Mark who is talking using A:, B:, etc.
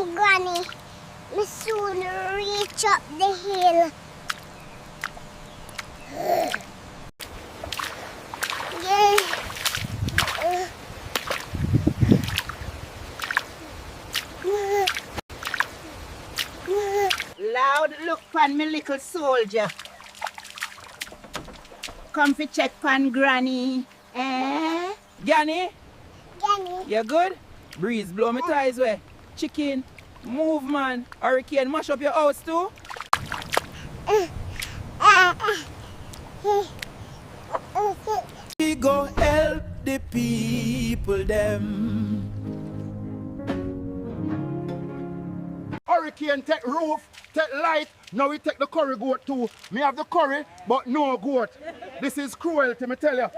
A: Granny. We soon reach up the hill. Yeah.
B: Loud look pan me little soldier. Come fi check pan granny. Eh? Granny?
A: Granny.
B: You good? Breeze blow me ties way. Chicken, move man. Hurricane mash up your house too.
C: We go help the people them.
D: Hurricane take roof, take light, now we take the curry goat too. Me have the curry, but no goat. This is cruelty, me tell you.